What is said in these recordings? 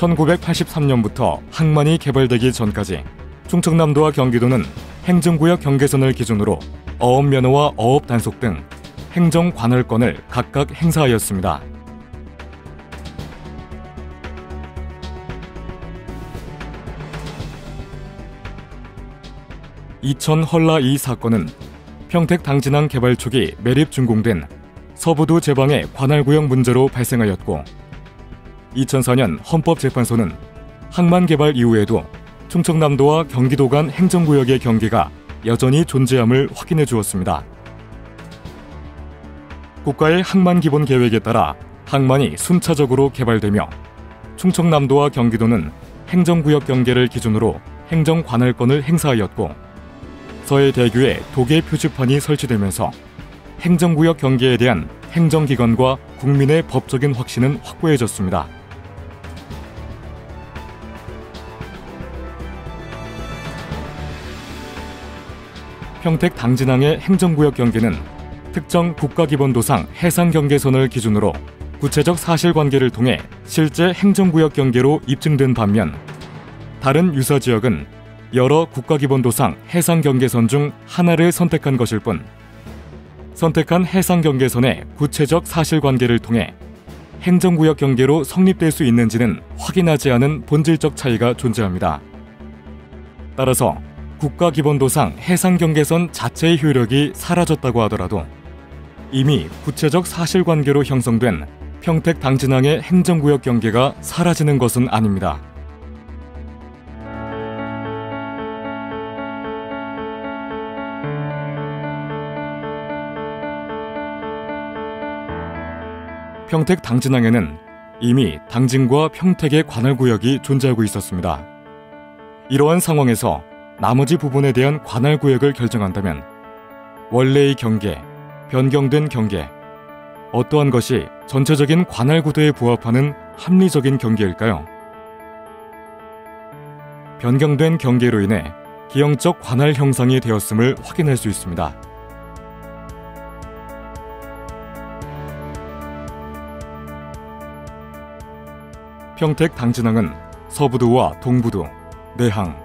1983년부터 항만이 개발되기 전까지 충청남도와 경기도는 행정구역 경계선을 기준으로 어업면허와 어업단속 등 행정관할권을 각각 행사하였습니다. (2000) 헐라 이 사건은 평택 당진항 개발 초기 매립 준공된 서부도 제방의 관할구역 문제로 발생하였고, 2004년 헌법재판소는 항만 개발 이후에도 충청남도와 경기도 간 행정구역의 경계가 여전히 존재함을 확인해 주었습니다. 국가의 항만 기본 계획에 따라 항만이 순차적으로 개발되며 충청남도와 경기도는 행정구역 경계를 기준으로 행정관할권을 행사하였고, 서해 대교에 도계 표지판이 설치되면서 행정구역 경계에 대한 행정기관과 국민의 법적인 확신은 확고해졌습니다. 평택 당진항의 행정구역 경계는 특정 국가기본도상 해상경계선을 기준으로 구체적 사실관계를 통해 실제 행정구역 경계로 입증된 반면, 다른 유사지역은 여러 국가기본도상 해상경계선 중 하나를 선택한 것일 뿐, 선택한 해상경계선의 구체적 사실관계를 통해 행정구역 경계로 성립될 수 있는지는 확인하지 않은 본질적 차이가 존재합니다. 따라서 국가기본도상 해상경계선 자체의 효력이 사라졌다고 하더라도 이미 구체적 사실관계로 형성된 평택 당진항의 행정구역 경계가 사라지는 것은 아닙니다. 평택 당진항에는 이미 당진과 평택의 관할구역이 존재하고 있었습니다. 이러한 상황에서 나머지 부분에 대한 관할구역을 결정한다면 원래의 경계, 변경된 경계, 어떠한 것이 전체적인 관할구도에 부합하는 합리적인 경계일까요? 변경된 경계로 인해 기형적 관할 형상이 되었음을 확인할 수 있습니다. 평택 당진항은 서부도와 동부도, 내항,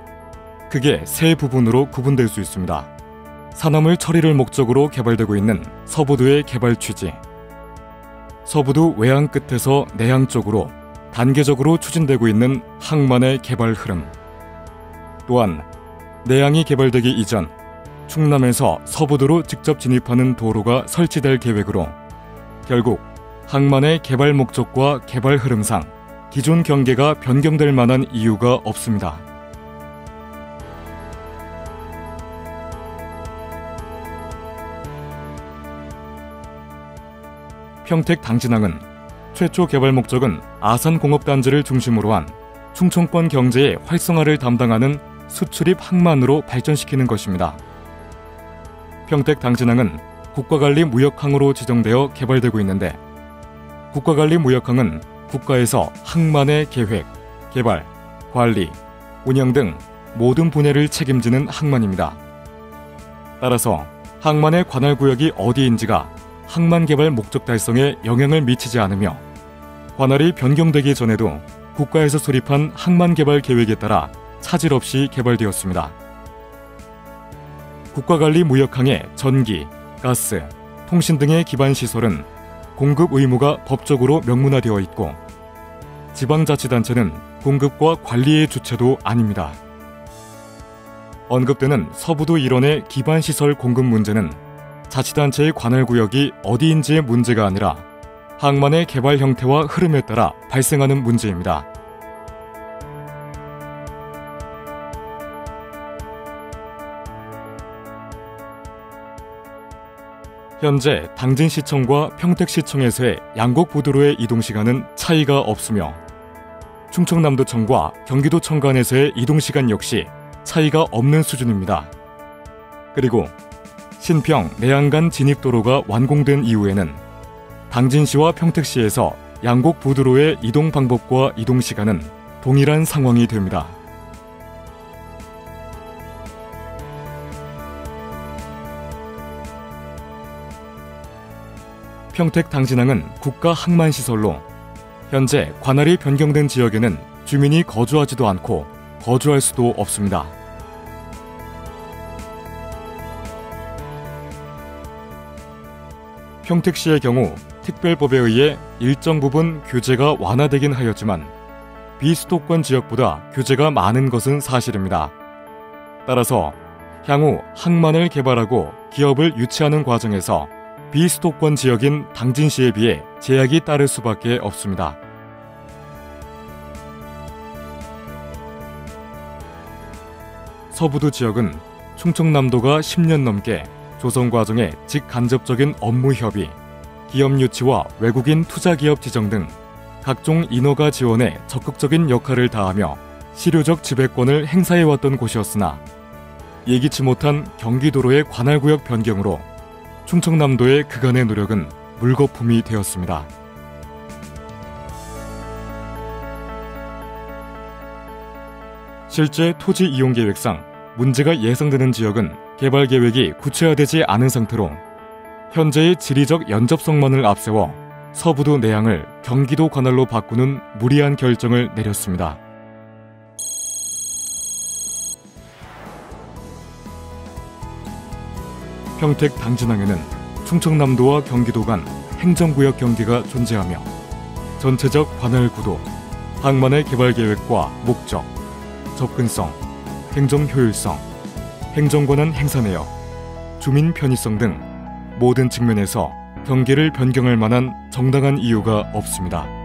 크게 세 부분으로 구분될 수 있습니다. 산화물 처리를 목적으로 개발되고 있는 서부도의 개발 취지, 서부도 외항 끝에서 내항 쪽으로 단계적으로 추진되고 있는 항만의 개발 흐름, 또한 내항이 개발되기 이전 충남에서 서부도로 직접 진입하는 도로가 설치될 계획으로 결국 항만의 개발 목적과 개발 흐름상 기존 경계가 변경될 만한 이유가 없습니다. 평택 당진항은 최초 개발 목적은 아산공업단지를 중심으로 한 충청권 경제의 활성화를 담당하는 수출입 항만으로 발전시키는 것입니다. 평택 당진항은 국가관리 무역항으로 지정되어 개발되고 있는데, 국가관리 무역항은 국가에서 항만의 계획, 개발, 관리, 운영 등 모든 분야를 책임지는 항만입니다. 따라서 항만의 관할구역이 어디인지가 항만 개발 목적 달성에 영향을 미치지 않으며, 관할이 변경되기 전에도 국가에서 수립한 항만 개발 계획에 따라 차질 없이 개발되었습니다. 국가관리 무역항의 전기, 가스, 통신 등의 기반 시설은 공급 의무가 법적으로 명문화되어 있고, 지방자치단체는 공급과 관리의 주체도 아닙니다. 언급되는 서부도 일원의 기반시설 공급 문제는 자치단체의 관할구역이 어디인지의 문제가 아니라 항만의 개발 형태와 흐름에 따라 발생하는 문제입니다. 현재 당진시청과 평택시청에서의 양곡부두로의 이동시간은 차이가 없으며, 충청남도청과 경기도청 간에서의 이동시간 역시 차이가 없는 수준입니다. 그리고 신평 내항 간 진입도로가 완공된 이후에는 당진시와 평택시에서 양곡부두로의 이동 방법과 이동시간은 동일한 상황이 됩니다. 평택 당진항은 국가 항만시설로 현재 관할이 변경된 지역에는 주민이 거주하지도 않고 거주할 수도 없습니다. 평택시의 경우 특별법에 의해 일정 부분 규제가 완화되긴 하였지만 비수도권 지역보다 규제가 많은 것은 사실입니다. 따라서 향후 항만을 개발하고 기업을 유치하는 과정에서 비수도권 지역인 당진시에 비해 제약이 따를 수밖에 없습니다. 서부도 지역은 충청남도가 10년 넘게 조성 과정의 직간접적인 업무 협의, 기업 유치와 외국인 투자기업 지정 등 각종 인허가 지원에 적극적인 역할을 다하며 실효적 지배권을 행사해왔던 곳이었으나 예기치 못한 경기도로의 관할구역 변경으로 충청남도의 그간의 노력은 물거품이 되었습니다. 실제 토지 이용 계획상 문제가 예상되는 지역은 개발 계획이 구체화되지 않은 상태로 현재의 지리적 연접성만을 앞세워 서부도 내양을 경기도 관할로 바꾸는 무리한 결정을 내렸습니다. 평택 당진항에는 충청남도와 경기도 간 행정구역 경계가 존재하며 전체적 관할 구도, 항만의 개발 계획과 목적, 접근성, 행정 효율성, 행정권한 행사 내역, 주민 편의성 등 모든 측면에서 경계를 변경할 만한 정당한 이유가 없습니다.